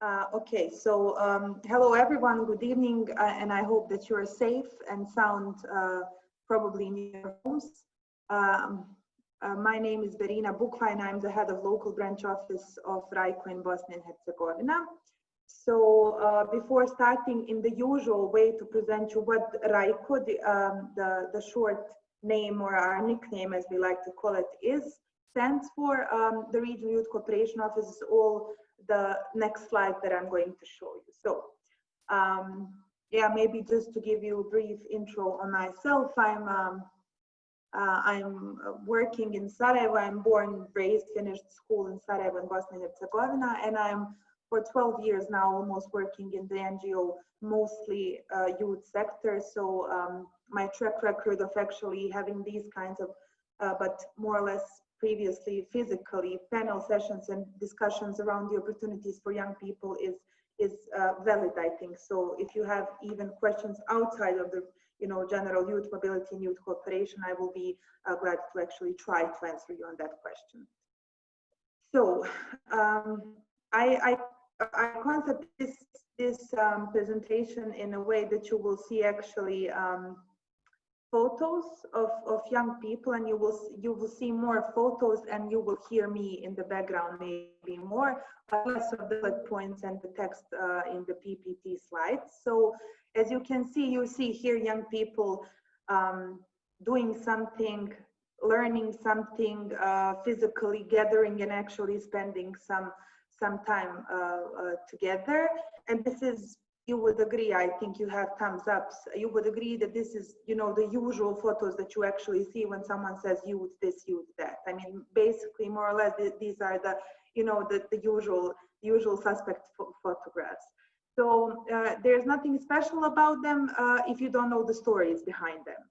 Okay, so hello everyone, good evening, and I hope that you are safe and sound, probably in your homes. My name is Berina Bukva and I'm the head of local branch office of RYCO in Bosnia and Herzegovina. So before starting, in the usual way to present you what RYCO, the short name or our nickname as we like to call it, stands for, the Regional Youth Cooperation Office is all the next slide that I'm going to show you. So yeah, maybe just to give you a brief intro on myself, I'm working in Sarajevo. I'm born, raised, finished school in Sarajevo in Bosnia and Herzegovina, and I'm for 12 years now almost working in the NGO, mostly youth sector. So my track record of actually having these kinds of, but more or less previously physically, panel sessions and discussions around the opportunities for young people is valid, I think. So if you have even questions outside of the general youth mobility and youth cooperation, I will be glad to actually try to answer you on that question. So I concept this presentation in a way that you will see actually photos of young people, and you will see more photos, and you will hear me in the background maybe more, but less of the bullet points and the text in the PPT slides. So as you can see, you see here young people doing something, learning something, physically gathering and actually spending some time together. And this is, you would agree, I think you have thumbs ups, you would agree that this is, the usual photos that you actually see when someone says youth this, youth that. I mean, basically, more or less, these are the, the usual suspect photographs. So there's nothing special about them if you don't know the stories behind them.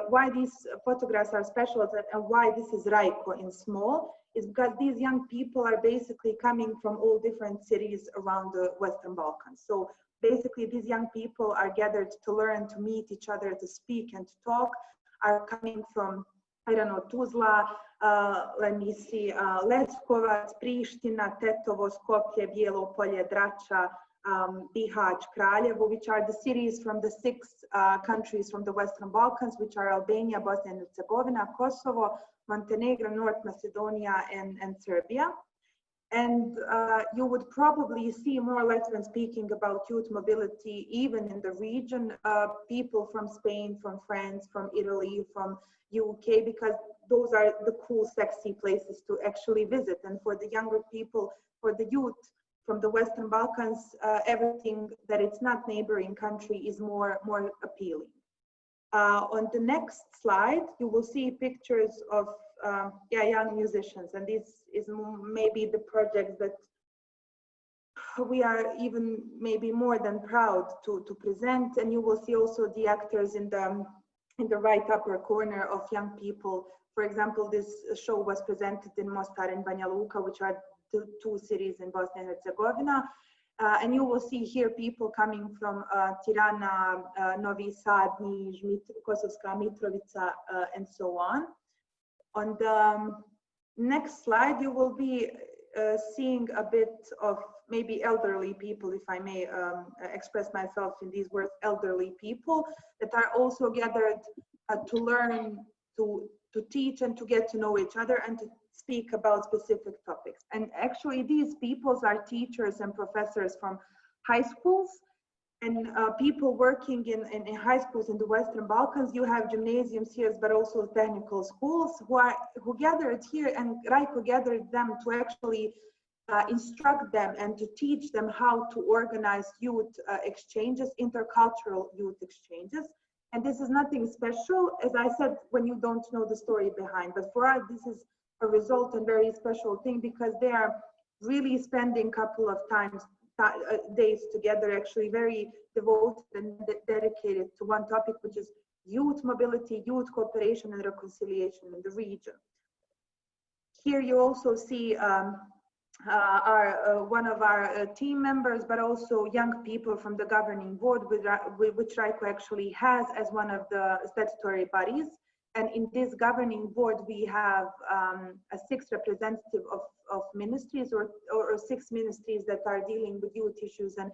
Why these photographs are special and why this is RYCO in small is because these young people are basically coming from all different cities around the Western Balkans. So basically, these young people are gathered to learn, to meet each other, to speak and to talk, are coming from, I don't know, Tuzla, let me see, Leskovac, Priština, Tetovo, Skopje, Bijelo Polje, Drača, Bihać, Kraljevo, which are the cities from the 6 countries from the Western Balkans, which are Albania, Bosnia and Herzegovina, Kosovo, Montenegro, North Macedonia, and Serbia. And you would probably see more or less when speaking about youth mobility, even in the region, people from Spain, from France, from Italy, from UK, because those are the cool, sexy places to actually visit. And for the younger people, for the youth from the Western Balkans, everything that it's not neighboring country is more appealing. On the next slide, you will see pictures of young musicians, and this is maybe the project that we are even maybe more than proud to present. And you will see also the actors in the right upper corner of young people. For example, this show was presented in Mostar and Banja Luka, which are the 2 cities in Bosnia and Herzegovina. And you will see here people coming from Tirana, Novi Sad, Niš, Kosovska Mitrovica, and so on. On the next slide, you will be seeing a bit of maybe elderly people, if I may express myself in these words, elderly people that are also gathered to learn, to teach and to get to know each other and to speak about specific topics. And actually these people are teachers and professors from high schools and people working in high schools in the Western Balkans. You have gymnasiums here, but also technical schools who gathered here, and RYCO gathered them to actually instruct them and to teach them how to organize youth exchanges, intercultural youth exchanges. And this is nothing special, as I said, when you don't know the story behind. But for us, this is a result and very special thing because they are really spending a couple of days together, actually very devoted and dedicated to one topic, which is youth mobility, youth cooperation and reconciliation in the region. Here you also see one of our team members, but also young people from the governing board, which RYCO actually has as one of the statutory bodies. And in this governing board, we have a 6 representative of ministries or 6 ministries that are dealing with youth issues and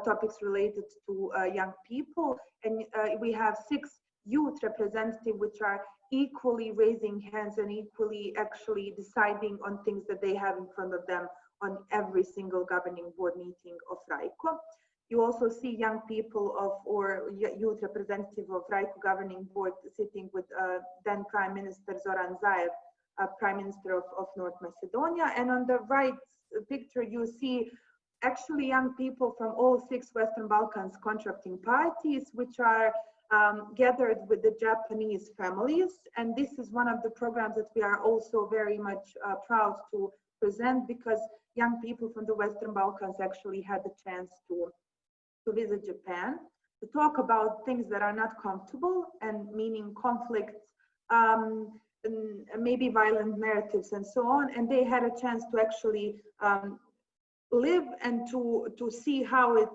topics related to young people. And we have 6 youth representatives which are equally raising hands and equally actually deciding on things that they have in front of them on every single governing board meeting of RYCO. You also see young people or youth representative of RYCO governing board sitting with then Prime Minister Zoran Zaev, Prime Minister of North Macedonia. And on the right picture, you see actually young people from all 6 Western Balkans contracting parties, which are gathered with the Japanese families. And this is one of the programs that we are also very much proud to present, because young people from the Western Balkans actually had the chance to visit Japan, to talk about things that are not comfortable, and meaning conflicts, maybe violent narratives and so on. And they had a chance to actually live and to see how it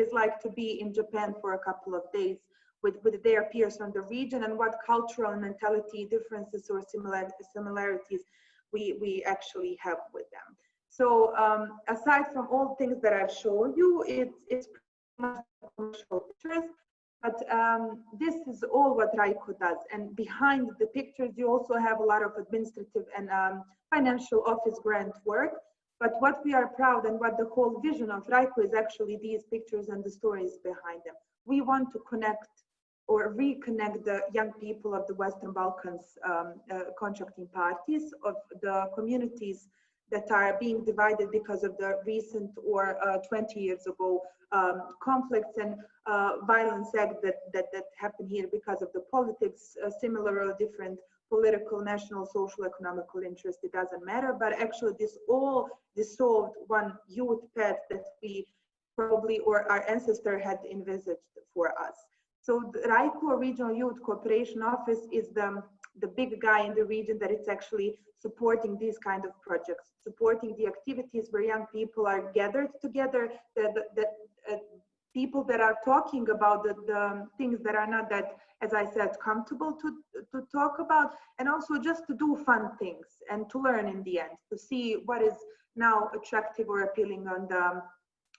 is like to be in Japan for a couple of days with their peers from the region, and what cultural and mentality differences or similarities we actually have with them. So aside from all things that I've shown you, it's pretty much commercial pictures, but this is all what RYCO does. And behind the pictures, you also have a lot of administrative and financial office grant work. But what we are proud and what the whole vision of RYCO is actually these pictures and the stories behind them. We want to connect or reconnect the young people of the Western Balkans contracting parties, of the communities that are being divided because of the recent or 20 years ago conflicts and violence act that happened here because of the politics, similar or different political, national, social, economical interest, it doesn't matter. But actually this all dissolved one youth path that we probably, or our ancestor had envisaged for us. So the RYCO Regional Youth Cooperation Office is the big guy in the region that it's actually supporting these kind of projects, supporting the activities where young people are gathered together, people that are talking about the things that are not that, as I said, comfortable to talk about, and also just to do fun things and to learn in the end, to see what is now attractive or appealing on the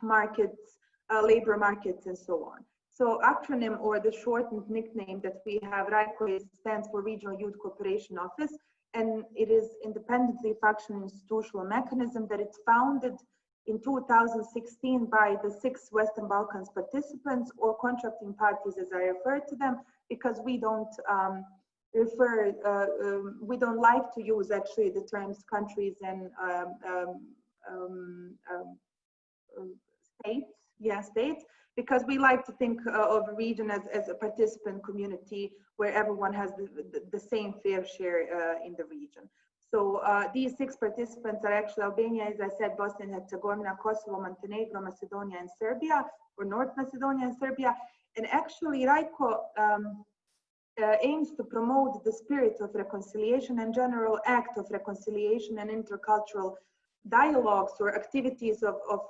markets, labor markets, and so on. So acronym, or the shortened nickname that we have, RYCO, stands for Regional Youth Cooperation Office, and it is independently functioning institutional mechanism that it's founded in 2016 by the 6 Western Balkans participants, or contracting parties as I refer to them, because we don't we don't like to use actually the terms countries and states, because we like to think of a region as a participant community where everyone has the same fair share in the region. So these 6 participants are actually Albania, as I said, Bosnia and Herzegovina, Kosovo, Montenegro, Macedonia, and Serbia, or North Macedonia and Serbia. And actually RYCO aims to promote the spirit of reconciliation and general act of reconciliation and intercultural dialogues or activities of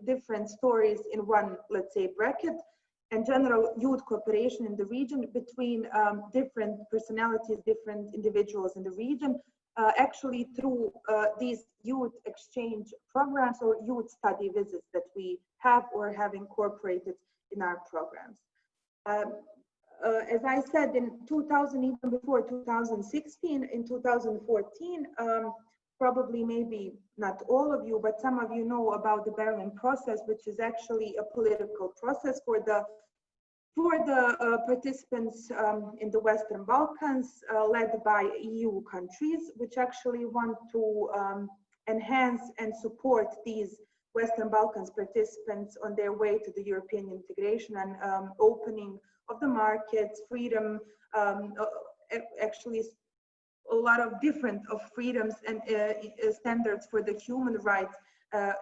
different stories in one, let's say, bracket, and general youth cooperation in the region between different personalities, different individuals in the region, actually through these youth exchange programs or youth study visits that we have or have incorporated in our programs. As I said, in 2000, even before 2016, in 2014, probably maybe not all of you, but some of you know about the Berlin process, which is actually a political process for the participants in the Western Balkans, led by EU countries, which actually want to enhance and support these Western Balkans participants on their way to the European integration and opening of the markets, freedom, actually a lot of different of freedoms and standards for the human rights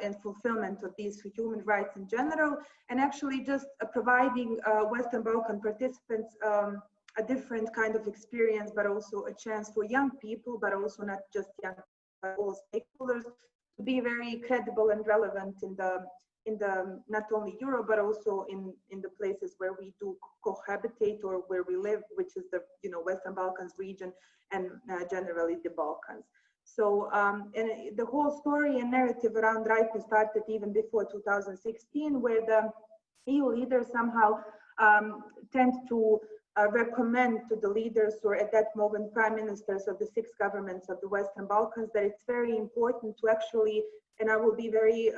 and fulfillment of these human rights in general, and actually just providing Western Balkan participants a different kind of experience, but also a chance for young people, but also not just young, but all stakeholders, to be very credible and relevant in the in the not only Europe but also in the places where we do cohabitate or where we live, which is the Western Balkans region and generally the Balkans. So and the whole story and narrative around RYCO started even before 2016, where the EU leaders somehow tend to recommend to the leaders, or at that moment prime ministers of the 6 governments of the Western Balkans, that it's very important to actually, and I will be very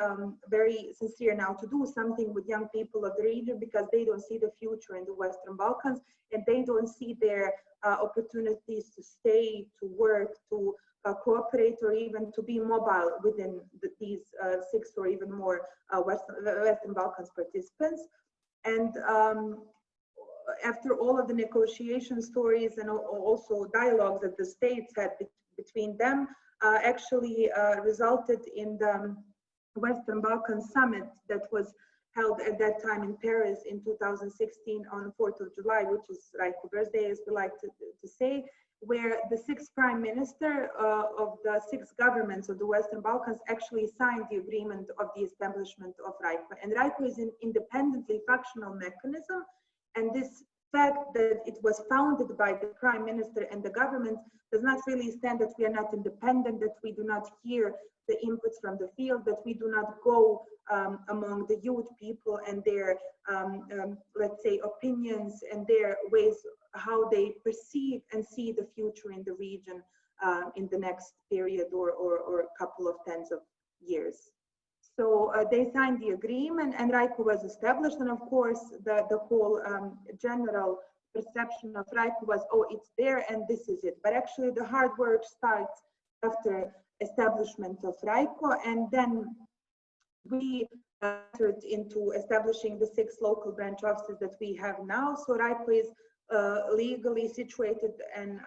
very sincere now, to do something with young people of the region, because they don't see the future in the Western Balkans, and they don't see their opportunities to stay, to work, to cooperate, or even to be mobile within these 6 or even more Western Balkans participants. And after all of the negotiation stories and also dialogues that the states had between them, actually resulted in the Western Balkan Summit that was held at that time in Paris in 2016 on the 4th of July, which is RYCO birthday, as we like to say, where the 6th prime minister of the 6 governments of the Western Balkans actually signed the agreement of the establishment of RYCO. And RYCO is an independently functional mechanism, and this fact that it was founded by the prime minister and the government does not really stand that we are not independent, that we do not hear the inputs from the field, that we do not go among the youth people and their, let's say, opinions and their ways, how they perceive and see the future in the region in the next period or a couple of tens of years. So they signed the agreement and RYCO was established, and of course the whole general perception of RYCO was, oh, it's there and this is it. But actually the hard work starts after establishment of RYCO, and then we entered into establishing the 6 local branch offices that we have now. So RYCO is legally situated and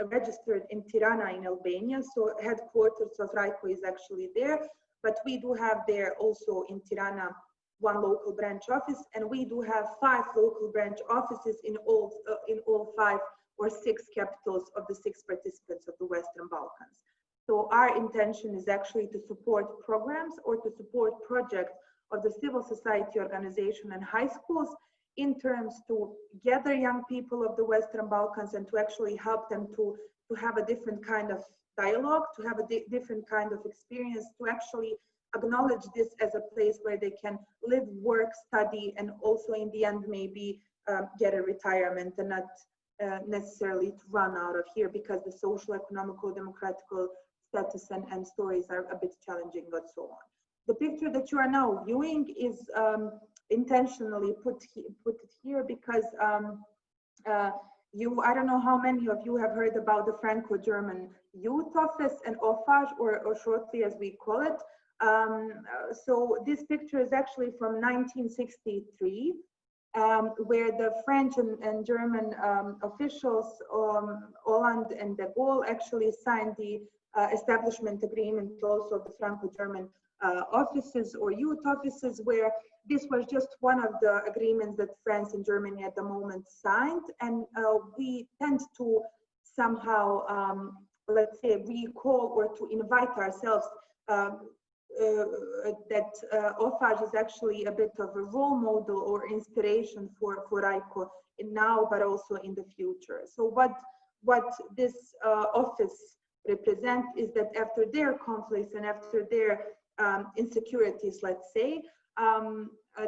registered in Tirana in Albania. So headquarters of RYCO is actually there, but we do have there also in Tirana 1 local branch office, and we do have 5 local branch offices in all 5 or 6 capitals of the 6 participants of the Western Balkans. So our intention is actually to support programs or to support projects of the civil society organization and high schools in terms to gather young people of the Western Balkans and to actually help them to have a different kind of dialogue, to have a different kind of experience, to actually acknowledge this as a place where they can live, work, study, and also in the end maybe get a retirement and not necessarily to run out of here, because the social, economical, democratical status and stories are a bit challenging, but so on. The picture that you are now viewing is intentionally put it here because I don't know how many of you have heard about the Franco-German Youth Office and OFAJ, or shortly as we call it. So this picture is actually from 1963, where the French and German officials, Hollande and de Gaulle, actually signed the establishment agreement also of the Franco-German offices or youth offices, where this was just one of the agreements that France and Germany at the moment signed. And we tend to somehow, let's say, recall or to invite ourselves that OFAJ is actually a bit of a role model or inspiration for RYCO now, but also in the future. So what this office represents is that after their conflicts and after their insecurities, let's say,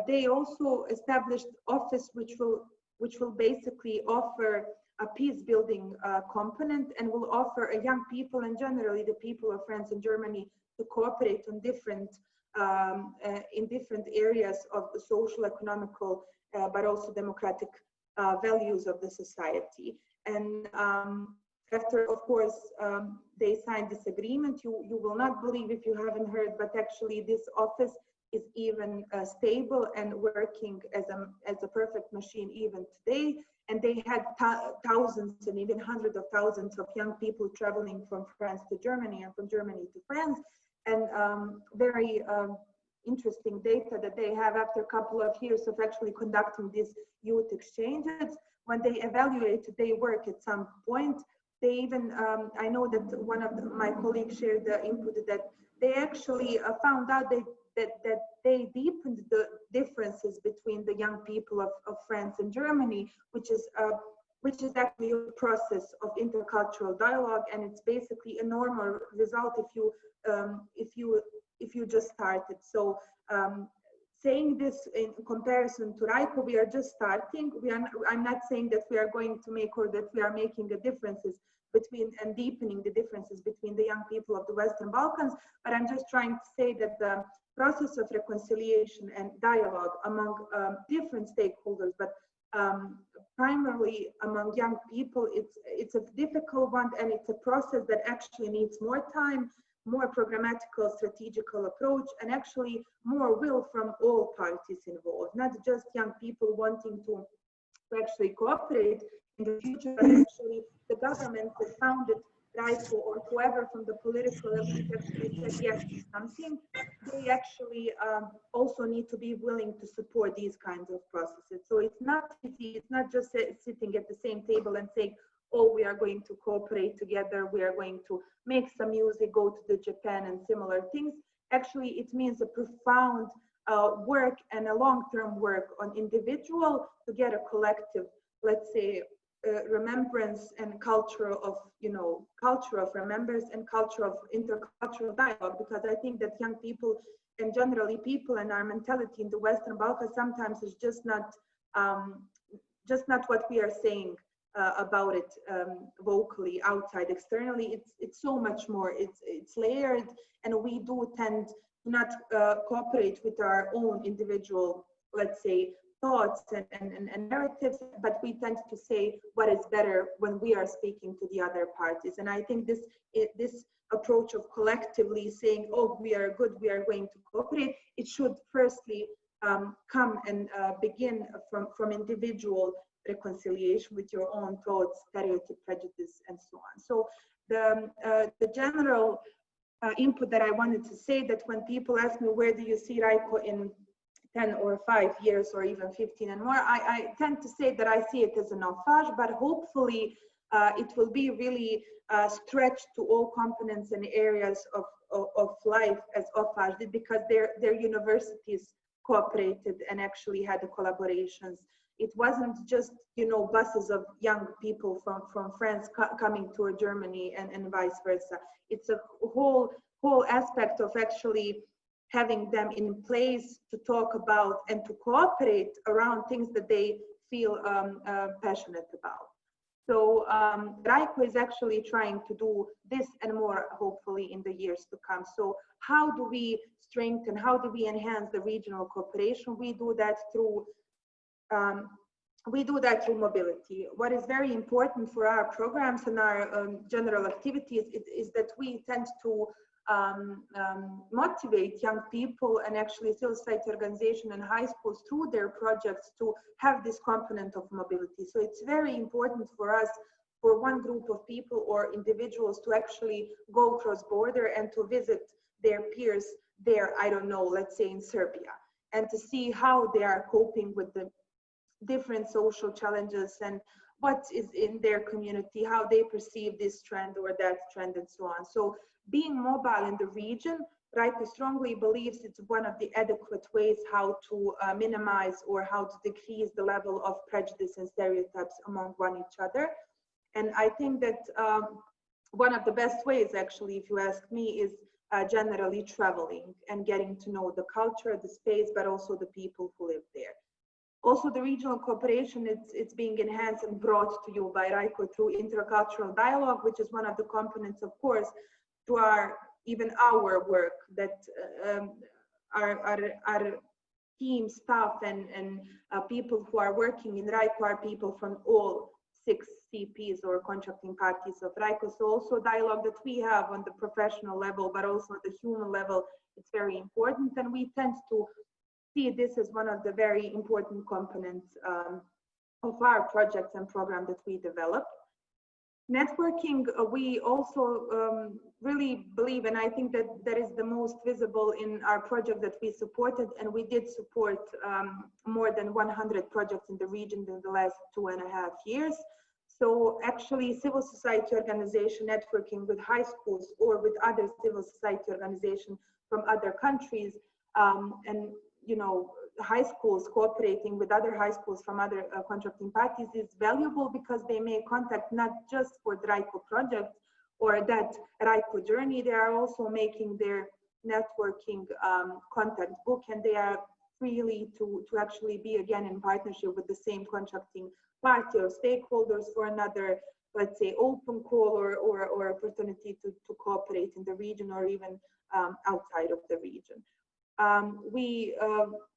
they also established office which will basically offer a peace building component and will offer young people and generally the people of France and Germany to cooperate on in different areas of the social, economical, but also democratic values of the society. And after, of course, they signed this agreement, you will not believe if you haven't heard, but actually this office is even stable and working as a perfect machine even today. And they had thousands and even hundreds of thousands of young people traveling from France to Germany and from Germany to France. And very interesting data that they have after a couple of years of actually conducting these youth exchanges. When they evaluated their work at some point, they even, I know that one of my colleagues shared the input that they actually found out that they deepened the differences between the young people of France and Germany, which is actually a process of intercultural dialogue, and it's basically a normal result if you just started. So saying this in comparison to RYCO, we are just starting. I'm not saying that we are going to make or that we are making the differences between and deepening the differences between the young people of the Western Balkans, but I'm just trying to say that the process of reconciliation and dialogue among different stakeholders, but primarily among young people, it's a difficult one, and it's a process that actually needs more time, more programmatical, strategical approach, and actually more will from all parties involved, not just young people wanting to actually cooperate in the future, but actually the government that founded RYCO or whoever from the political elite actually said yes to something, they actually also need to be willing to support these kinds of processes. So it's not easy, it's not just sitting at the same table and saying, oh, we are going to cooperate together, we are going to make some music, go to the Japan and similar things. Actually, it means a profound work and a long-term work on individual to get a collective, let's say, remembrance and culture of remembrance and culture of intercultural dialogue, because I think that young people and generally people and our mentality in the Western Balkans sometimes is just not what we are saying about it vocally, outside, externally. It's so much more. It's layered, and we do tend to not cooperate with our own individual, let's say, thoughts and narratives, but we tend to say what is better when we are speaking to the other parties. And I think this approach of collectively saying, oh, we are good, we are going to cooperate, it should firstly come and begin from individual reconciliation with your own thoughts, stereotype, prejudice, and so on. So the general input that I wanted to say, that when people ask me where do you see RYCO in 10 or 5 years or even 15 and more, I tend to say that I see it as an offage, but hopefully it will be really stretched to all components and areas of life as offage did, because their universities cooperated and actually had the collaborations. It wasn't just, buses of young people from France coming to Germany and vice versa. It's a whole aspect of actually having them in place to talk about and to cooperate around things that they feel passionate about. So RYCO is actually trying to do this and more, hopefully, in the years to come. So how do we strengthen, how do we enhance the regional cooperation? We do that through mobility. What is very important for our programs and our general activities is that we tend to motivate young people and actually civil society organization and high schools through their projects to have this component of mobility. So it's very important for us, for one group of people or individuals, to actually go cross border and to visit their peers there, I don't know, let's say in Serbia, and to see how they are coping with the different social challenges and what is in their community, how they perceive this trend or that trend, and so on. So being mobile in the region, RYCO strongly believes it's one of the adequate ways how to minimize or how to decrease the level of prejudice and stereotypes among each other. And I think that one of the best ways, actually, if you ask me, is generally traveling and getting to know the culture, the space, but also the people who live there. Also, the regional cooperation, it's being enhanced and brought to you by RYCO through intercultural dialogue, which is one of the components, of course, to our work, that our team, staff, and people who are working in RYCO are people from all 6 CPs or contracting parties of RYCO. So also dialogue that we have on the professional level, but also at the human level, it's very important. And we tend to see this as one of the very important components of our projects and program that we develop. Networking, we also really believe, and I think that that is the most visible in our project that we supported, and we did support more than 100 projects in the region in the last 2.5 years. So actually, civil society organization networking with high schools or with other civil society organizations from other countries And you know, high schools cooperating with other high schools from other contracting parties is valuable because they make contact not just for the RYCO project or that RYCO journey, they are also making their networking contact book, and they are freely to actually be again in partnership with the same contracting party or stakeholders for another, let's say, open call or opportunity to cooperate in the region or even outside of the region. We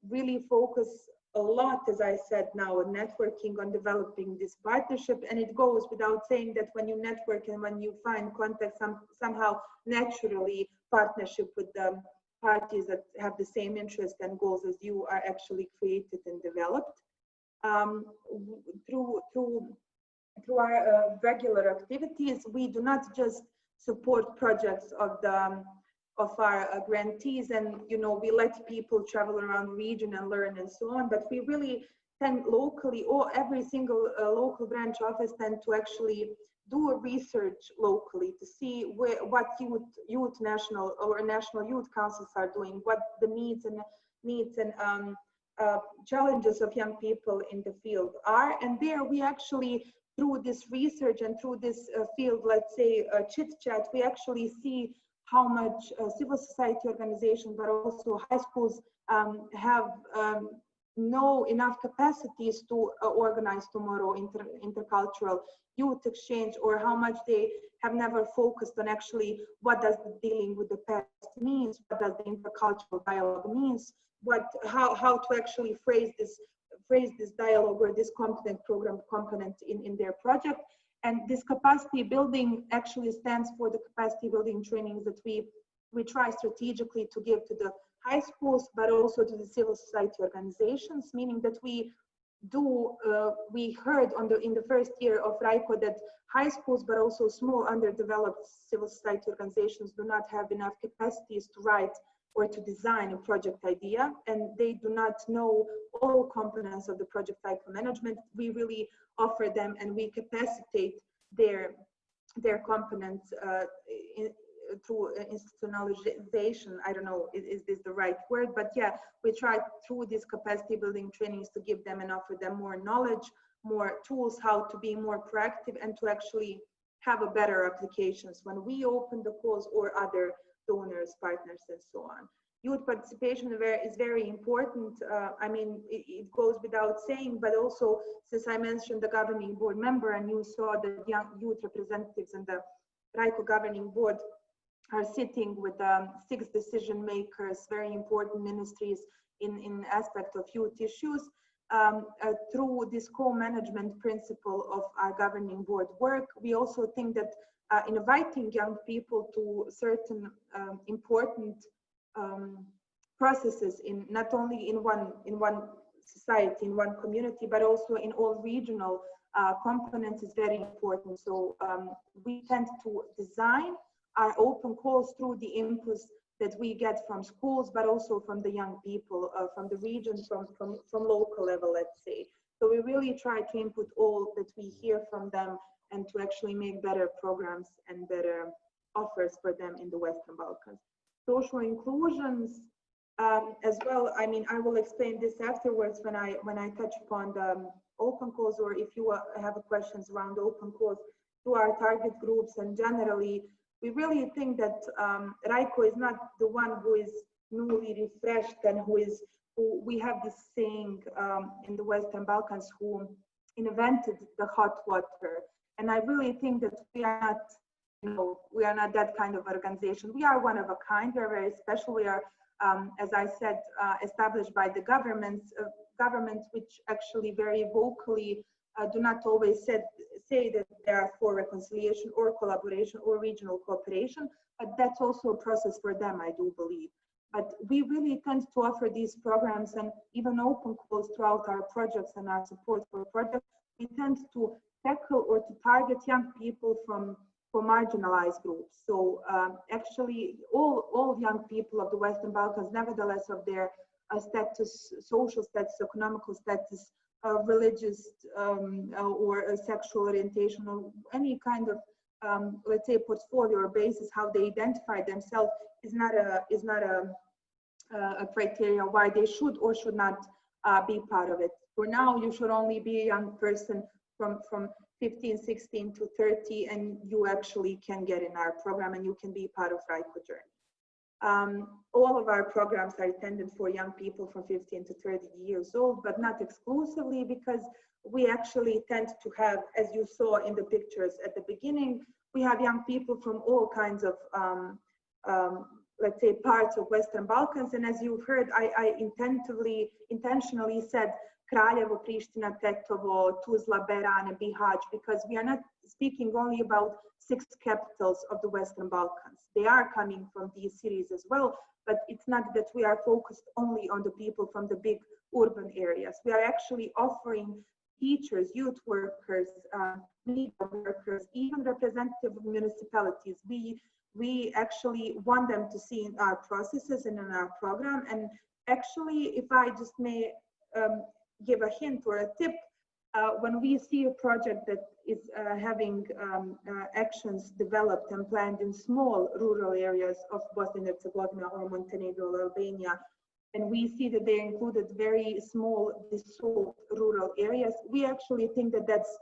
really focus a lot, as I said now, on networking, on developing this partnership, and it goes without saying that when you network and when you find contact, somehow naturally partnership with the parties that have the same interests and goals as you are actually created and developed. Through our regular activities, we do not just support projects of our grantees, and you know, we let people travel around the region and learn and so on, but we really tend locally, or every single local branch office tend to actually do a research locally to see what youth national or national youth councils are doing, what the needs and challenges of young people in the field are, and there we actually, through this research and through this field, let's say, chit chat, we actually see how much civil society organizations, but also high schools have no enough capacities to organize tomorrow intercultural youth exchange, or how much they have never focused on actually what does the dealing with the past means, what does the intercultural dialogue means, how to actually phrase this dialogue or this component program component in their project. And this capacity building actually stands for the capacity building trainings that we try strategically to give to the high schools, but also to the civil society organizations, meaning that we heard in the first year of RYCO that high schools, but also small underdeveloped civil society organizations do not have enough capacities to write or to design a project idea, and they do not know all components of the project cycle management. We really offer them, and we capacitate their components through institutionalization. I don't know, is this the right word? But yeah, we try through these capacity building trainings to give them and offer them more knowledge, more tools, how to be more proactive and to actually have a better applications when we open the calls or other donors, partners, and so on. Youth participation is very important. I mean, it goes without saying, but also since I mentioned the governing board member and you saw the young youth representatives and the RYCO governing board are sitting with 6 decision makers, very important ministries in aspect of youth issues. Through this co-management principle of our governing board work, we also think that inviting young people to certain important processes in not only in one society, in one community, but also in all regional components is very important. So we tend to design our open calls through the inputs that we get from schools, but also from the young people, from the regions, from local level, let's say. So we really try to input all that we hear from them and to actually make better programs and better offers for them in the Western Balkans. Social inclusions as well. I mean, I will explain this afterwards when I touch upon the open calls, or if you have questions around open calls to our target groups. And generally, we really think that RYCO is not the one who is newly refreshed and who we have this saying in the Western Balkans, who invented the hot water. And I really think that we are not that kind of organization. We are one of a kind. We are very special. We are, as I said, established by the governments which actually very vocally do not always say that they are for reconciliation or collaboration or regional cooperation, but that's also a process for them, I do believe. But we really tend to offer these programs and even open calls throughout our projects and our support for projects. We tend to tackle or to target young people from marginalized groups. So actually all young people of the Western Balkans, nevertheless of their status, social status, economical status, religious or sexual orientation, or any kind of let's say portfolio or basis how they identify themselves is not a criteria why they should or should not be part of it. For now, you should only be a young person from 15, 16 to 30, and you actually can get in our program and you can be part of RYCO journey. All of our programs are intended for young people from 15 to 30 years old, but not exclusively, because we actually tend to have, as you saw in the pictures at the beginning, we have young people from all kinds of, let's say, parts of Western Balkans. And as you've heard, I intentionally said Kraljevo, Priština, Tetovo, Tuzla, Beran, Bihać, because we are not speaking only about 6 capitals of the Western Balkans. They are coming from these cities as well, but it's not that we are focused only on the people from the big urban areas. We are actually offering teachers, youth workers, media workers, even representative of municipalities. We actually want them to see in our processes and in our program. And actually, if I just may give a hint or a tip, when we see a project that is having actions developed and planned in small rural areas of Bosnia and Herzegovina or Montenegro or Albania, and we see that they included very small, dissolved rural areas, we actually think that that's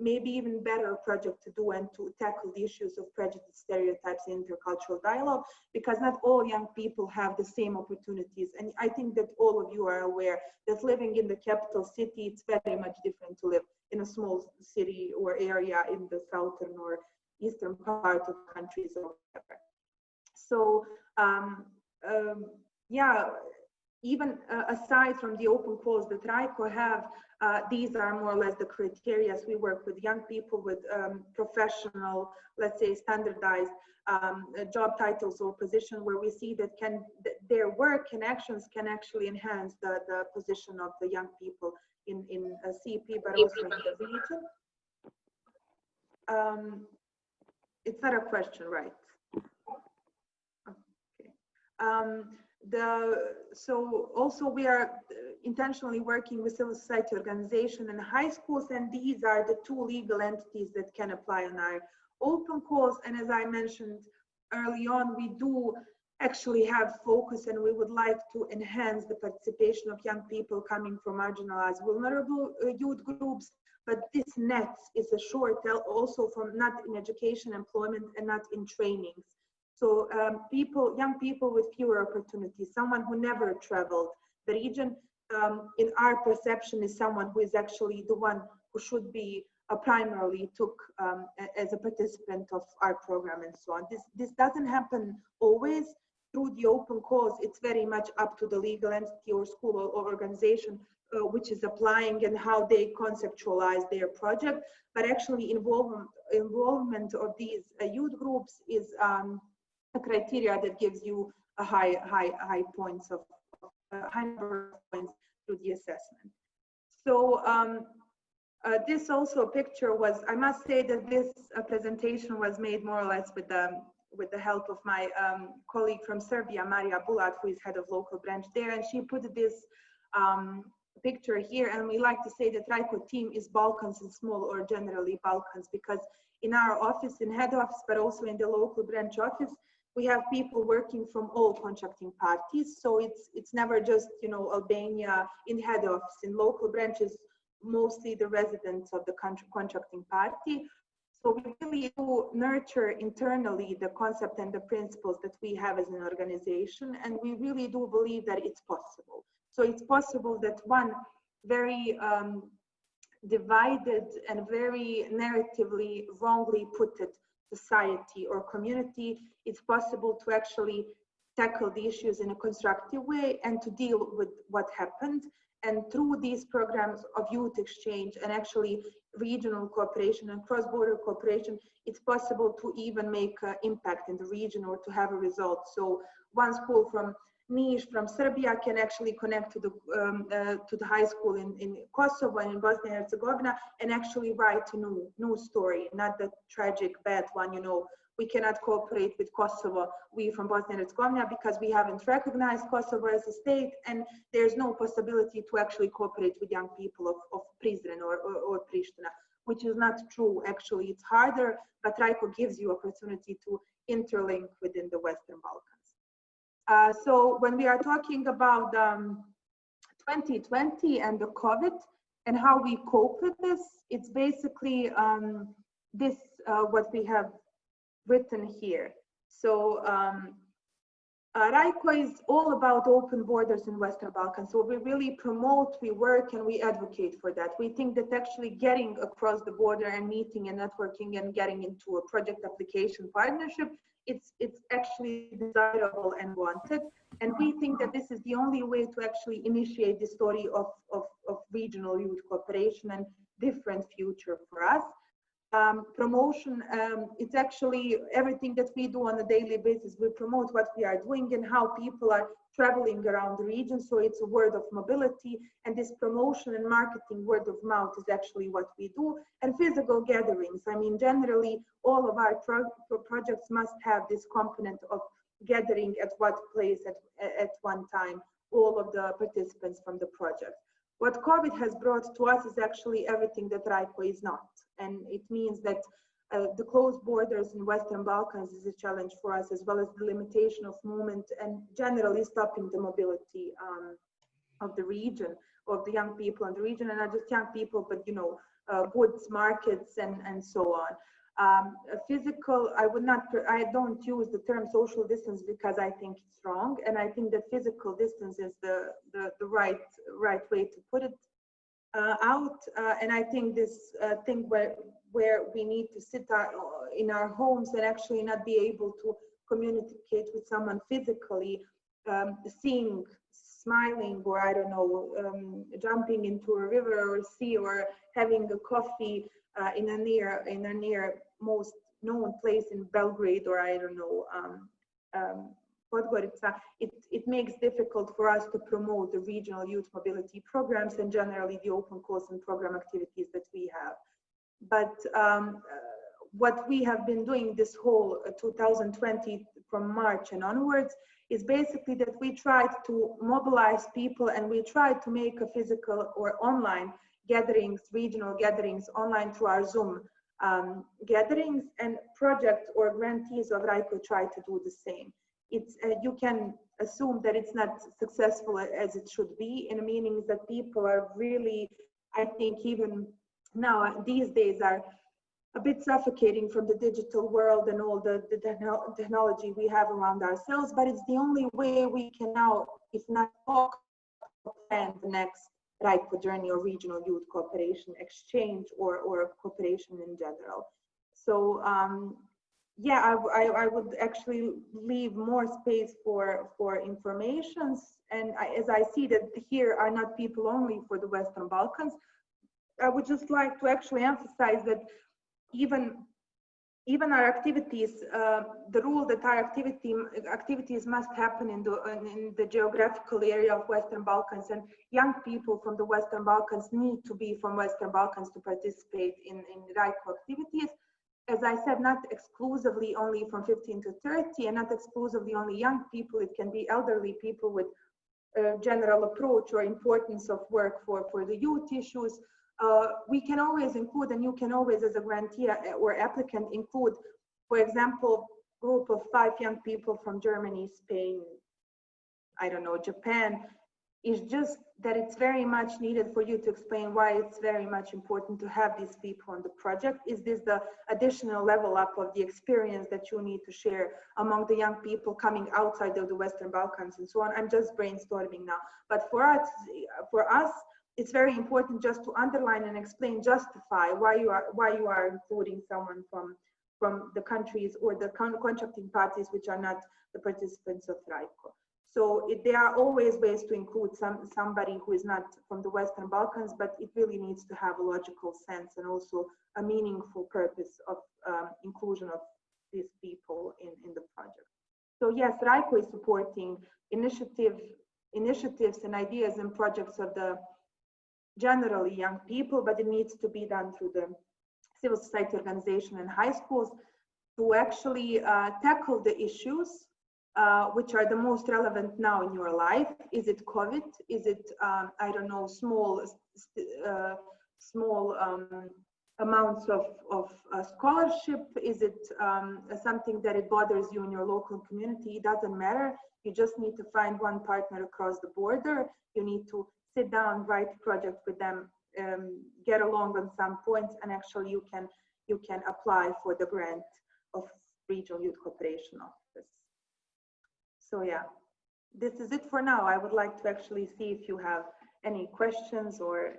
maybe even better project to do and to tackle the issues of prejudice, stereotypes, and intercultural dialogue, because not all young people have the same opportunities. And I think that all of you are aware that living in the capital city, it's very much different to live in a small city or area in the southern or eastern part of countries or whatever. So yeah, even aside from the open calls that RYCO have, these are more or less the criteria. We work with young people with professional, let's say, standardized job titles or position where we see that their work and actions can actually enhance the position of the young people in CP, but also in the region. It's not a question, right? Okay. So also we are intentionally working with civil society organization and high schools, and these are the 2 legal entities that can apply on our open calls. And as I mentioned early on, we do actually have focus, and we would like to enhance the participation of young people coming from marginalized, vulnerable youth groups. But this net is a short also from not in education, employment, and not in trainings. So young people with fewer opportunities, someone who never traveled the region, in our perception, is someone who is actually the one who should be primarily took as a participant of our program and so on. This doesn't happen always through the open calls. It's very much up to the legal entity or school or organization which is applying and how they conceptualize their project. But actually involvement of these youth groups is a criteria that gives you a high points of high number of points through the assessment. So this also picture was, I must say that this presentation was made more or less with the help of my colleague from Serbia, Marija Bulat, who is head of local branch there, and she put this picture here. And we like to say that RYCO team is Balkans and small, or generally Balkans, because in our office, in head office, but also in the local branch office, we have people working from all contracting parties. So it's never just, you know, Albania in head office. In local branches, mostly the residents of the contracting party. So we really do nurture internally the concept and the principles that we have as an organization, and we really do believe that it's possible. So it's possible that one very divided and very narratively wrongly put it society or community, it's possible to actually tackle the issues in a constructive way and to deal with what happened. And through these programs of youth exchange and actually regional cooperation and cross-border cooperation, it's possible to even make an impact in the region or to have a result. So one school from Niš, from Serbia, can actually connect to the high school in Kosovo and in Bosnia and Herzegovina and actually write a new story, not the tragic bad one. You know, we cannot cooperate with Kosovo, we from Bosnia and Herzegovina, because we haven't recognized Kosovo as a state, and there's no possibility to actually cooperate with young people of Prizren or Priština, which is not true. Actually, it's harder, but RYCO gives you opportunity to interlink within the Western Balkans. So when we are talking about 2020 and the COVID and how we cope with this, it's basically this what we have written here. So RYCO is all about open borders in Western Balkans. So we really promote, we work, and we advocate for that. We think that actually getting across the border and meeting and networking and getting into a project application partnership, it's actually desirable and wanted. And we think that this is the only way to actually initiate the story of regional youth cooperation and different future for us. Promotion, it's actually everything that we do on a daily basis. We promote what we are doing and how people are traveling around the region. So it's a word of mobility, and this promotion and marketing, word of mouth, is actually what we do. And physical gatherings. I mean, generally, all of our projects must have this component of gathering at what place at one time, all of the participants from the project. What COVID has brought to us is actually everything that RYCO is not. And it means that the closed borders in Western Balkans is a challenge for us, as well as the limitation of movement and generally stopping the mobility of the region, of the young people in the region, and not just young people, but goods, markets, and so on. Physical, I don't use the term social distance because I think it's wrong, and I think that physical distance is the right way to put it out. And I think this thing where we need to sit in our homes and actually not be able to communicate with someone physically, seeing, smiling, or I don't know, jumping into a river or sea, or having a coffee in a near most known place in Belgrade, or I don't know, Podgorica, it makes difficult for us to promote the regional youth mobility programs and generally the open calls and program activities that we have. But what we have been doing this whole 2020 from March and onwards is basically that we tried to mobilize people, and we tried to make a physical or online gatherings, regional gatherings online through our Zoom gatherings, and project or grantees of RYCO try to do the same. It's you can assume that it's not successful as it should be, in the meanings that people are really, I think even now these days, are a bit suffocating from the digital world and all the technology we have around ourselves, but it's the only way we can now, if not talk, plan the next RYCO journey or regional youth cooperation exchange or cooperation in general. So yeah, I would actually leave more space for informations. And as I see that here are not people only for the Western Balkans, I would just like to actually emphasize that even our activities, the rule that our activities must happen in the geographical area of Western Balkans, and young people from the Western Balkans need to be from Western Balkans to participate in RYCO activities. As I said, not exclusively only from 15 to 30, and not exclusively only young people. It can be elderly people with general approach or importance of work for the youth issues. We can always include, and you can always, as a grantee or applicant, include, for example, group of 5 young people from Germany, Spain, I don't know, Japan. It's just that it's very much needed for you to explain why it's very much important to have these people on the project. Is this the additional level up of the experience that you need to share among the young people coming outside of the Western Balkans and so on? I'm just brainstorming now. But for us, it's very important just to underline and explain, justify why you are including someone from the countries or the contracting parties which are not the participants of RYCO. So there are always ways to include somebody who is not from the Western Balkans, but it really needs to have a logical sense and also a meaningful purpose of inclusion of these people in the project. So yes, RYCO is supporting initiatives and ideas and projects of the generally young people, but it needs to be done through the civil society organization and high schools to actually tackle the issues which are the most relevant now in your life. Is it COVID? Is it, I don't know, small amounts of scholarship? Is it something that it bothers you in your local community? It doesn't matter. You just need to find one partner across the border. You need to sit down, write project with them, get along on some points, and actually you can apply for the grant of Regional Youth Cooperation Office. So yeah, this is it for now. I would like to actually see if you have any questions, or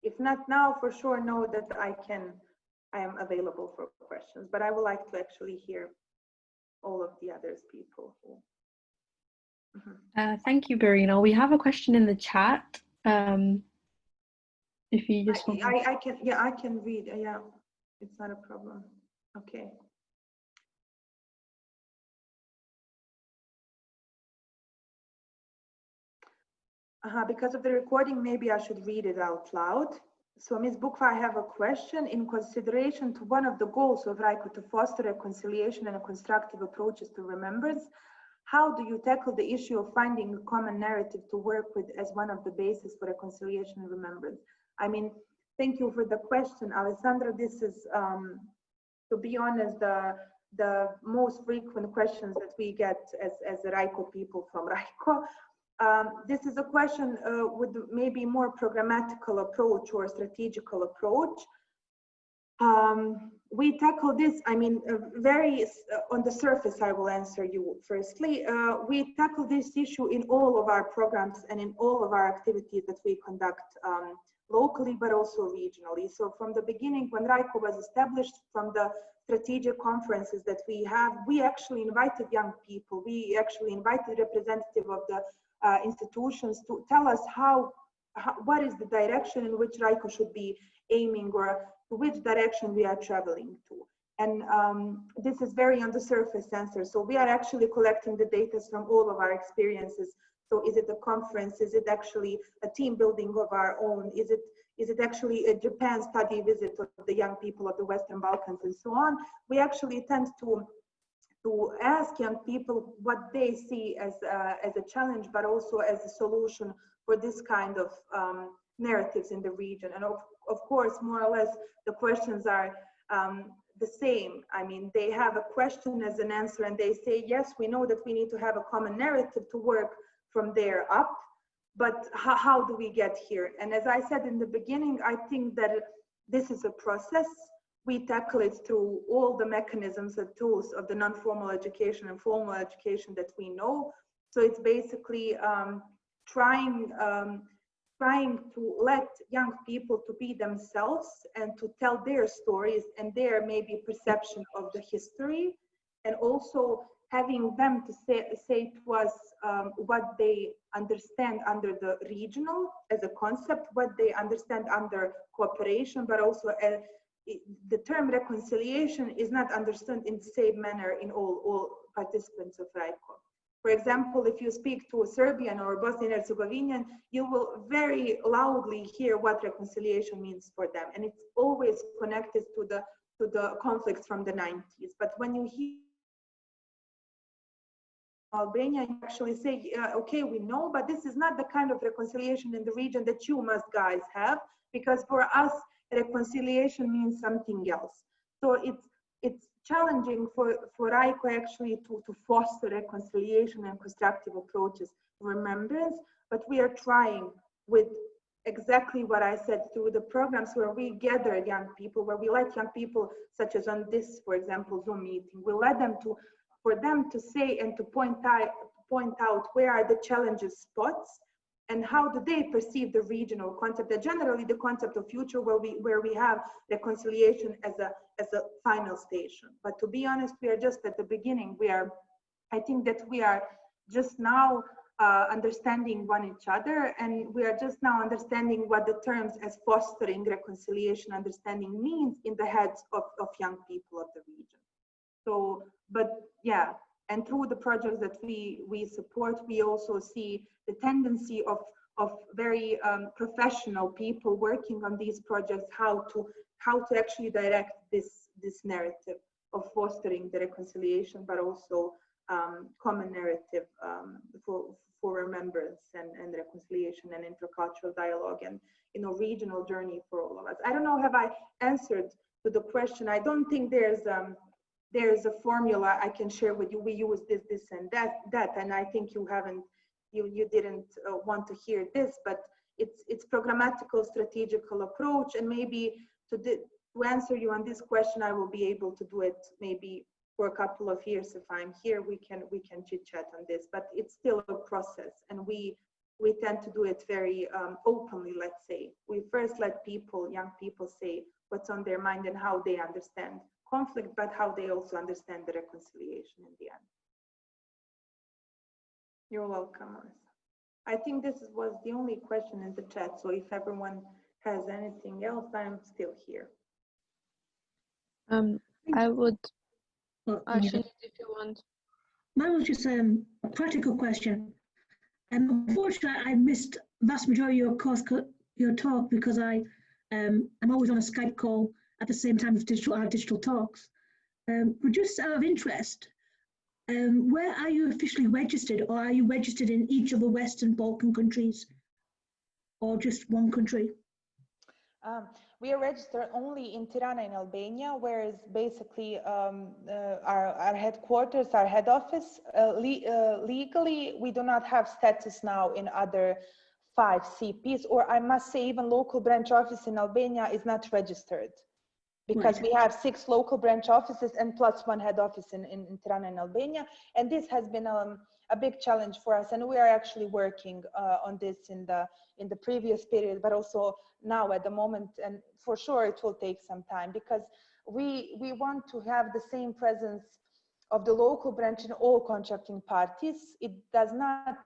if not now, for sure know that I am available for questions, but I would like to actually hear all of the others people who. Thank you, Berina. We have a question in the chat. If you just want I can read. Yeah, it's not a problem. Okay. Because of the recording, maybe I should read it out loud. So, Ms. Bukva, I have a question. In consideration to one of the goals of RYCO to foster reconciliation and constructive approaches to remembrance, how do you tackle the issue of finding a common narrative to work with as one of the bases for reconciliation and remembrance? I mean, thank you for the question, Alessandra. This is, to be honest, the most frequent questions that we get as RYCO people from RYCO. This is a question with maybe more programmatical approach or strategical approach. We tackle this, I mean, very on the surface. I will answer you firstly. We tackle this issue in all of our programs and in all of our activities that we conduct locally, but also regionally. So from the beginning, when RYCO was established, from the strategic conferences that we have, we actually invited young people. We actually invited representatives of the institutions to tell us what is the direction in which RYCO should be aiming, or to which direction we are traveling to. And this is very on the surface answer. So we are actually collecting the data from all of our experiences. So is it a conference? Is it actually a team building of our own? Is it actually a Japan study visit of the young people of the Western Balkans and so on? We actually tend to ask young people what they see as a challenge, but also as a solution for this kind of narratives in the region. And of course, more or less, the questions are the same. I mean, they have a question as an answer, and they say, yes, we know that we need to have a common narrative to work from there up, but how do we get here? And as I said in the beginning, I think that this is a process. We tackle it through all the mechanisms and tools of the non-formal education and formal education that we know. So it's basically trying to let young people to be themselves and to tell their stories and their maybe perception of the history, and also having them to say to us what they understand under the regional as a concept, what they understand under cooperation, but also the term reconciliation is not understood in the same manner in all participants of RYCO. For example, if you speak to a Serbian or Bosnian Herzegovinian, you will very loudly hear what reconciliation means for them, and it's always connected to the conflicts from the 90s. But when you hear Albania, you actually say, okay, we know, but this is not the kind of reconciliation in the region that you must guys have, because for us, reconciliation means something else. So it's challenging for RYCO actually to foster reconciliation and constructive approaches to remembrance, but we are trying with exactly what I said, through the programs where we gather young people, where we let young people, such as on this, for example, Zoom meeting, we let them for them to say and to point out where are the challenges spots, and how do they perceive the regional concept, and generally the concept of future, where we have reconciliation as a final station. But to be honest, we are just at the beginning. I think that we are just now understanding one each other, and we are just now understanding what the terms as fostering reconciliation understanding means in the heads of young people of the region. So, but yeah, and through the projects that we support, we also see the tendency of very professional people working on these projects, how to actually direct this narrative of fostering the reconciliation, but also common narrative for remembrance and reconciliation and intercultural dialogue and regional journey for all of us. I don't know, have I answered to the question? I don't think there's a formula I can share with you. We use this and that, and I think you didn't want to hear this, but it's programmatical, strategical approach, and maybe to answer you on this question, I will be able to do it maybe for a couple of years. If I'm here, we can chit chat on this, but it's still a process, and we tend to do it very openly. Let's say we first let young people say what's on their mind and how they understand conflict, but how they also understand the reconciliation in the end. You're welcome, Melissa. I think this was the only question in the chat, so if everyone has anything else, I'm still here. I would, Actually, if you want. Mine was just a practical question. Unfortunately, I missed vast majority of your talk because I'm always on a Skype call at the same time as digital talks. But just out of interest, where are you officially registered, or are you registered in each of the Western Balkan countries, or just one country? We are registered only in Tirana in Albania, where is basically our headquarters, our head office. Legally, we do not have status now in other 5 CPs, or I must say even local branch office in Albania is not registered, because we have 6 local branch offices and plus 1 head office in Tirana in Albania. And this has been a big challenge for us, and we are actually working on this in the previous period, but also now at the moment, and for sure it will take some time, because we want to have the same presence of the local branch in all contracting parties. It does not,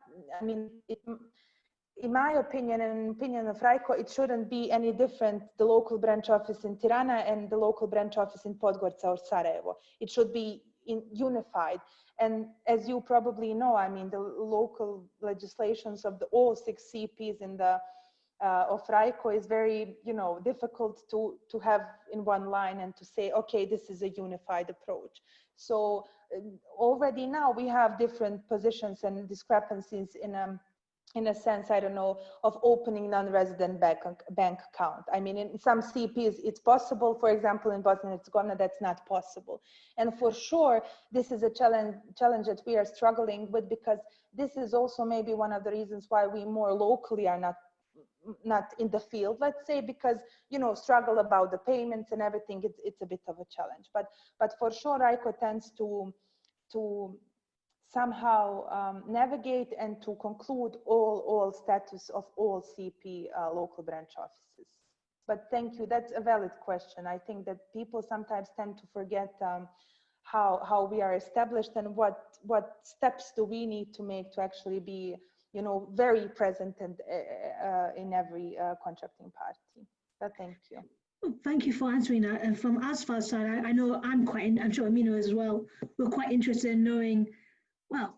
I mean, in my opinion and in opinion of RYCO, it shouldn't be any different, the local branch office in Tirana and the local branch office in Podgorica or Sarajevo. It should be unified. And as you probably know, I mean, the local legislations of all 6 CPs in the of RYCO is very, difficult to have in one line and to say, okay, this is a unified approach. So already now we have different positions and discrepancies in a sense, I don't know, of opening non-resident bank account. I mean, in some CPs, it's possible. For example, in Bosnia and Herzegovina, that's not possible. And for sure, this is a challenge that we are struggling with, because this is also maybe one of the reasons why we more locally are not in the field, let's say, because, struggle about the payments and everything, it's a bit of a challenge. But for sure, RYCO tends to somehow navigate and to conclude all status of all CP local branch offices. But thank you, that's a valid question. I think that people sometimes tend to forget how we are established and what steps do we need to make to actually be, very present and in every contracting party. But thank you. Well, thank you for answering that. And from Asfar's side, I know I'm sure Amino as well, we're quite interested in knowing, well,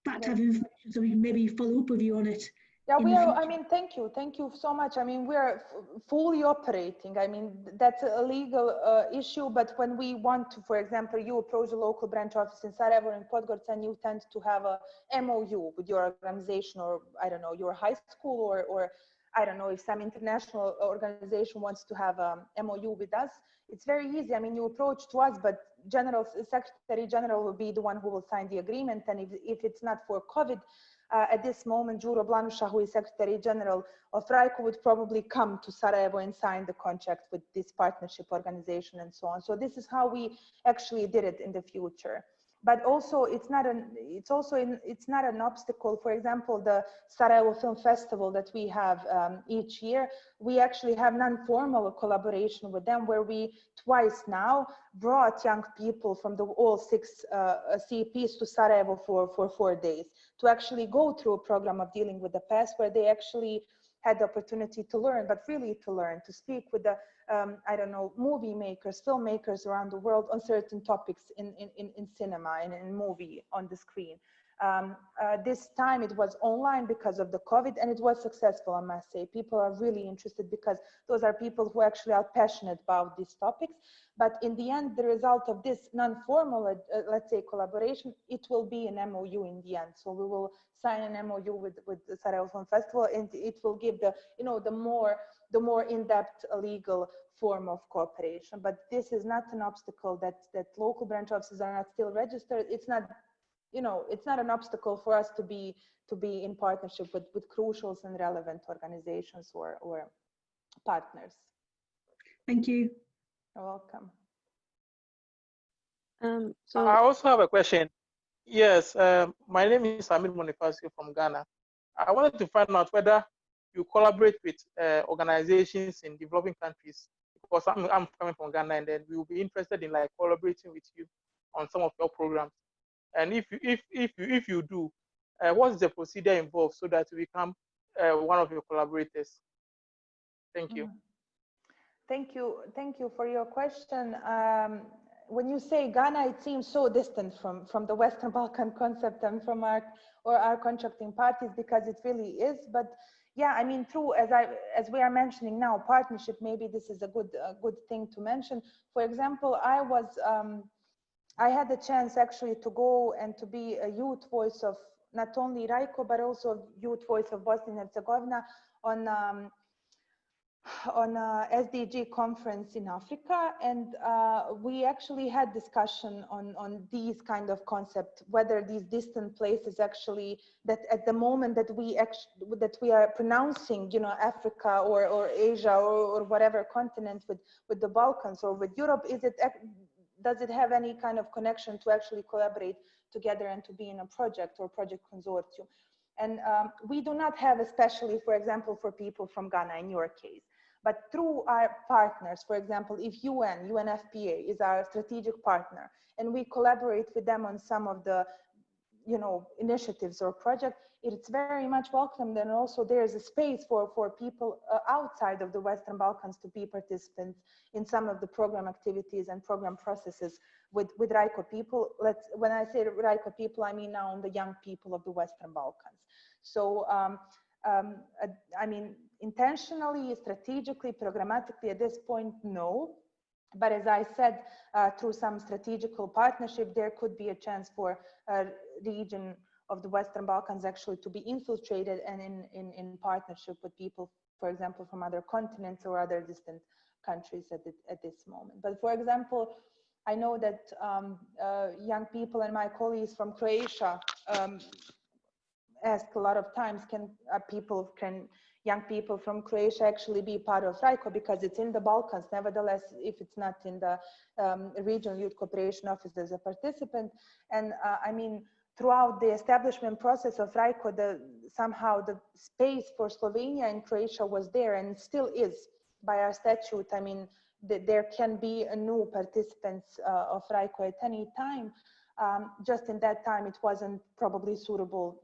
that type of information, so we can maybe follow up with you on it. Yeah, we are, I mean, thank you so much. I mean, we are fully operating. I mean, that's a legal issue, but when we want to, for example, you approach a local branch office in Sarajevo and Podgorica, and you tend to have a MOU with your organization, or I don't know, your high school, or I don't know, if some international organization wants to have a MOU with us, it's very easy. I mean, you approach to us, but Secretary General will be the one who will sign the agreement. And if it's not for COVID, at this moment, Đuro Blanuša, who is Secretary General of RYCO, would probably come to Sarajevo and sign the contract with this partnership organization and so on. So this is how we actually did it in the future. But also, it's not an obstacle. For example, the Sarajevo Film Festival that we have each year, we actually have non-formal collaboration with them, where we twice now brought young people from all 6 CPs to Sarajevo for 4 days to actually go through a program of dealing with the past, where they actually had the opportunity to learn, but really to learn, to speak with the I don't know, movie makers, filmmakers around the world on certain topics in cinema and in movie on the screen. This time it was online because of the COVID, and it was successful, I must say. People are really interested because those are people who actually are passionate about these topics. But in the end, the result of this non-formal, let's say, collaboration, it will be an MOU in the end. So we will sign an MOU with the Sarajevo Film Festival, and it will give the, the more in-depth legal form of cooperation. But this is not an obstacle that local branch offices are not still registered. It's not, it's not an obstacle for us to be in partnership with crucial and relevant organizations or partners. Thank you. You're welcome. So I also have a question. Yes, my name is Amir Monifasio from Ghana. I wanted to find out whether you collaborate with organizations in developing countries, because I'm coming from Ghana, and then we will be interested in like collaborating with you on some of your programs. And if you do, what's the procedure involved so that we become one of your collaborators? Thank you. Thank you for your question. When you say Ghana, it seems so distant from the Western Balkan concept and from our contracting parties, because it really is. But yeah, I mean, true, as we are mentioning now, partnership, maybe this is a good thing to mention. For example, I had the chance actually to go and to be a youth voice of not only RYCO, but also youth voice of Bosnia and Herzegovina on a SDG conference in Africa, and we actually had discussion on these kind of concepts, whether these distant places actually, that at the moment that we are pronouncing, Africa or Asia or whatever continent with the Balkans or with Europe, does it have any kind of connection to actually collaborate together and to be in a project or project consortium? And we do not have, especially, for example, for people from Ghana in your case. But through our partners, for example, if UNFPA is our strategic partner, and we collaborate with them on some of the, initiatives or projects, it's very much welcomed. And also there is a space for people outside of the Western Balkans to be participants in some of the program activities and program processes with RYCO people. When I say RYCO people, I mean now the young people of the Western Balkans. So, I mean, intentionally, strategically, programmatically at this point, no. But as I said, through some strategical partnership, there could be a chance for a region of the Western Balkans actually to be infiltrated and in partnership with people, for example, from other continents or other distant countries at this moment. But for example, I know that young people and my colleagues from Croatia ask a lot of times, young people from Croatia actually be part of RYCO, because it's in the Balkans. Nevertheless, if it's not in the Regional Youth Cooperation Office as a participant. And I mean, throughout the establishment process of RYCO, somehow the space for Slovenia and Croatia was there, and still is by our statute. I mean, there can be a new participants of RYCO at any time. Just in that time, it wasn't probably suitable,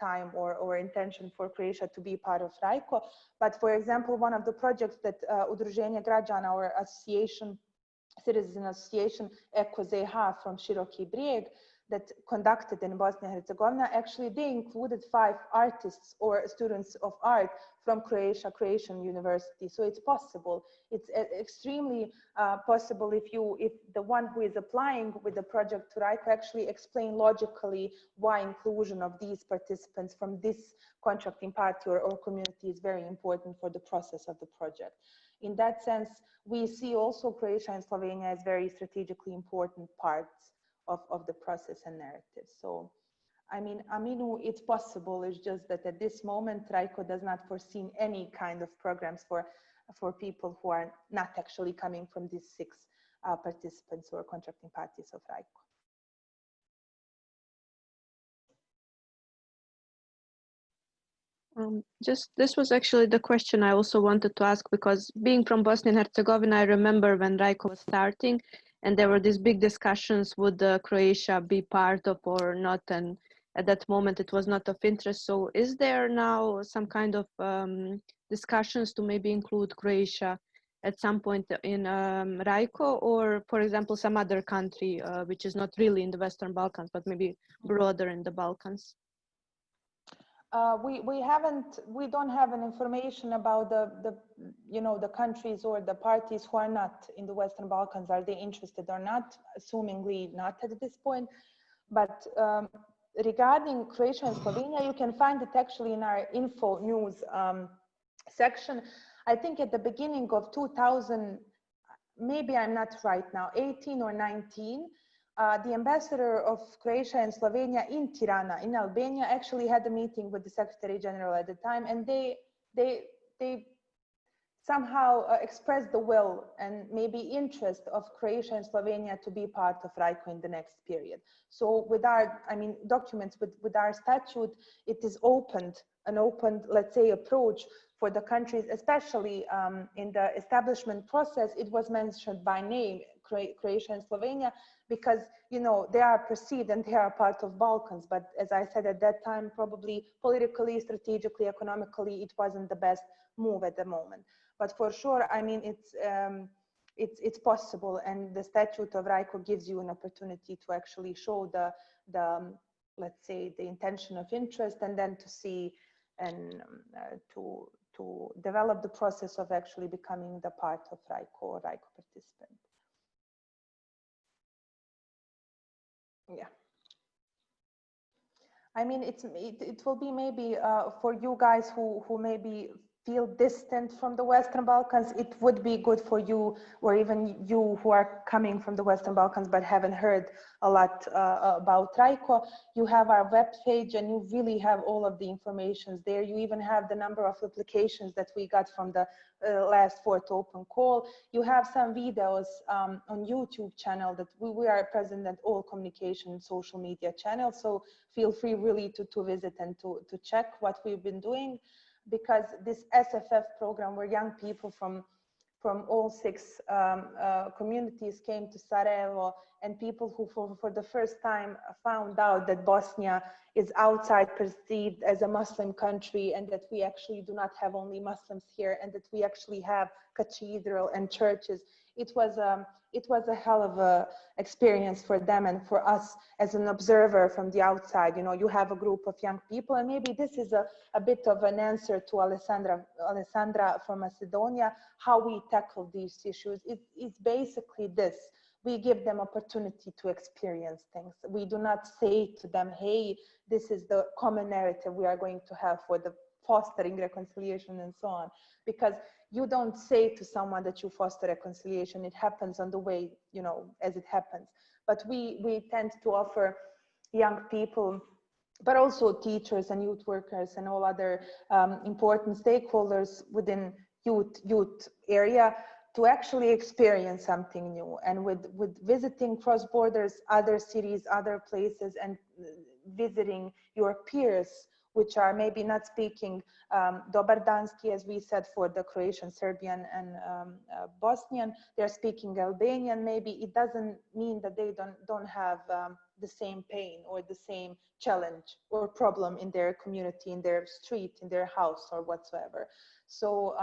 time or intention for Croatia to be part of RYCO. But for example, one of the projects that Udruženje Građana, our association, citizen association, ECO-ZH from Široki Brijeg, that conducted in Bosnia and Herzegovina, actually they included 5 artists or students of art from Croatia, Croatian University. So it's possible. It's extremely possible if the one who is applying with the project to RYCO actually explain logically why inclusion of these participants from this contracting party or community is very important for the process of the project. In that sense, we see also Croatia and Slovenia as very strategically important parts of the process and narrative. So, I mean, Aminu, it's possible. It's just that at this moment, RYCO does not foresee any kind of programs for people who are not actually coming from these 6 participants or contracting parties of RYCO. This was actually the question I also wanted to ask, because being from Bosnia and Herzegovina, I remember when RYCO was starting, and there were these big discussions, would Croatia be part of or not? And at that moment, it was not of interest. So is there now some kind of discussions to maybe include Croatia at some point in RYCO, or for example, some other country which is not really in the Western Balkans, but maybe broader in the Balkans? We don't have an information about the countries or the parties who are not in the Western Balkans. Are they interested or not? Assumingly not at this point. But regarding Croatia and Slovenia, you can find it actually in our info news section. I think at the beginning of 2000, maybe I'm not right now, 18 or 19, the ambassador of Croatia and Slovenia in Tirana, in Albania, actually had a meeting with the Secretary General at the time, and they somehow expressed the will and maybe interest of Croatia and Slovenia to be part of RYCO in the next period. So with our, documents, with our statute, it is an open, let's say, approach for the countries, especially in the establishment process. It was mentioned by name, Croatia and Slovenia, because they are perceived and they are part of Balkans. But as I said at that time, probably politically, strategically, economically, it wasn't the best move at the moment. But for sure, it's possible, and the statute of RYCO gives you an opportunity to actually show the let's say, the intention of interest, and then to see and to develop the process of actually becoming the part of RYCO or RYCO participant. Yeah. It will be maybe for you guys who maybe feel distant from the Western Balkans, it would be good for you, or even you who are coming from the Western Balkans but haven't heard a lot about RYCO. You have our web page and you really have all of the information there. You even have the number of applications that we got from the last fourth open call. You have some videos on YouTube channel that we are present at all communication and social media channels. So feel free really to visit and to check what we've been doing. Because this SFF program, where young people from all 6 communities came to Sarajevo, and people who for the first time found out that Bosnia is outside perceived as a Muslim country, and that we actually do not have only Muslims here, and that we actually have cathedral and churches. It was a hell of a experience for them and for us as an observer from the outside. You have a group of young people, and maybe this is a bit of an answer to Alessandra from Macedonia, how we tackle these issues. It's basically this. We give them opportunity to experience things. We do not say to them, hey, this is the common narrative we are going to have for the fostering reconciliation and so on. Because you don't say to someone that you foster reconciliation. It happens on the way, as it happens. But we tend to offer young people, but also teachers and youth workers and all other important stakeholders within youth area to actually experience something new. And with visiting cross borders, other cities, other places, and visiting your peers, which are maybe not speaking Dobar Danski, as we said, for the Croatian, Serbian, and Bosnian. They're speaking Albanian. Maybe it doesn't mean that they don't have the same pain or the same challenge or problem in their community, in their street, in their house, or whatsoever. So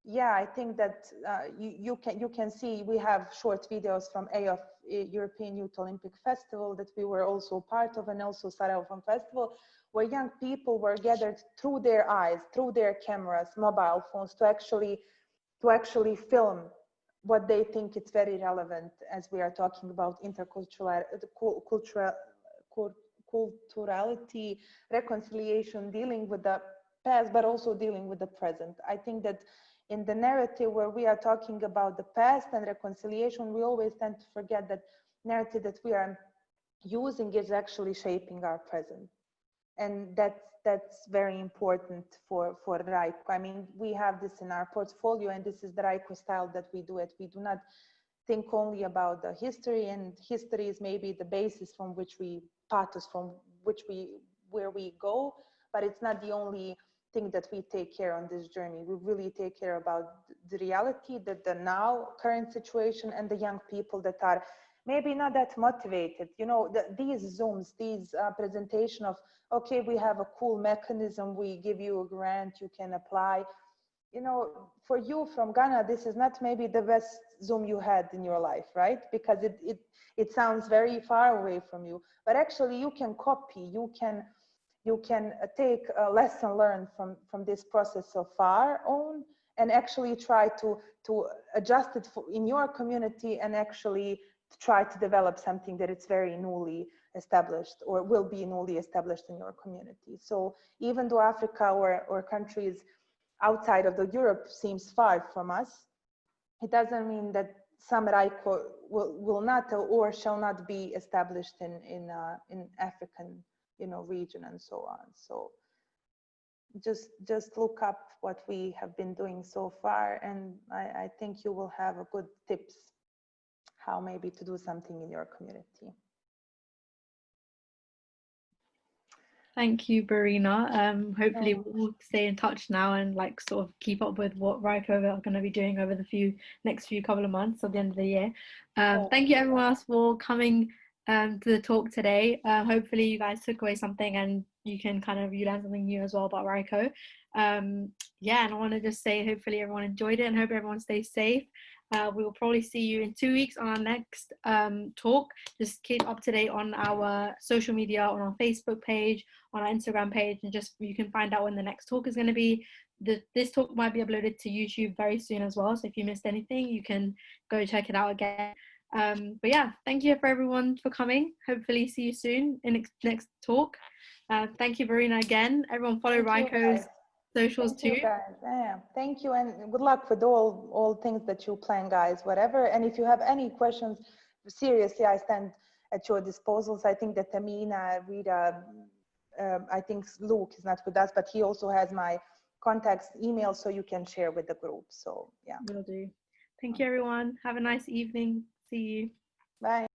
yeah, I think that you can see we have short videos from EYOF, European Youth Olympic Festival, that we were also part of, and also Sarajevo Film Festival, where young people were gathered through their eyes, through their cameras, mobile phones, to actually film what they think it's very relevant, as we are talking about culturality, reconciliation, dealing with the past, but also dealing with the present. I think that in the narrative where we are talking about the past and reconciliation, we always tend to forget that narrative that we are using is actually shaping our present. And that's very important for RYCO. We have this in our portfolio, and this is the RYCO style that we do it. We do not think only about the history, and history is maybe the basis from which we where we go, but it's not the only thing that we take care on this journey. We really take care about the reality, that the now current situation, and the young people that are maybe not that motivated. These Zooms, these presentation of, okay, we have a cool mechanism, we give you a grant, you can apply. you know, for you from Ghana, this is not maybe the best Zoom you had in your life, right? Because it sounds very far away from you, but actually you can copy, you can take a lesson learned from this process so far on, and actually try to adjust it in your community, and actually try to develop something that it's very newly established or will be newly established in your community. So even though Africa or countries outside of the Europe seems far from us, it doesn't mean that some RYCO will not or shall not be established in African, you know, region and so on. So just look up what we have been doing so far, and I think you will have a good tips how maybe to do something in your community. Thank you, Berina. Hopefully we'll stay in touch now and like sort of keep up with what RYCO are going to be doing over the next few couple of months at the end of the year. Thank you everyone else for coming to the talk today. Hopefully you guys took away something and you learn something new as well about RYCO. Yeah, and I want to just say hopefully everyone enjoyed it and hope everyone stays safe. We will probably see you in 2 weeks on our next talk. Just keep up to date on our social media, on our Facebook page, on our Instagram page, and just you can find out when the next talk is going to be. This talk might be uploaded to YouTube very soon as well, so if you missed anything you can go check it out again. But yeah, thank you for everyone for coming. Hopefully see you soon in next talk. Thank you, Berina, again. Everyone follow RYCO's socials too. Guys. Yeah, thank you, and good luck with all things that you plan, guys, whatever. And if you have any questions, seriously, I stand at your disposals. I think that Tamina, Rita, I think Luke is not with us, but he also has my contacts email, so you can share with the group. So yeah, Will do. Thank you everyone. Have a nice evening. See you. Bye.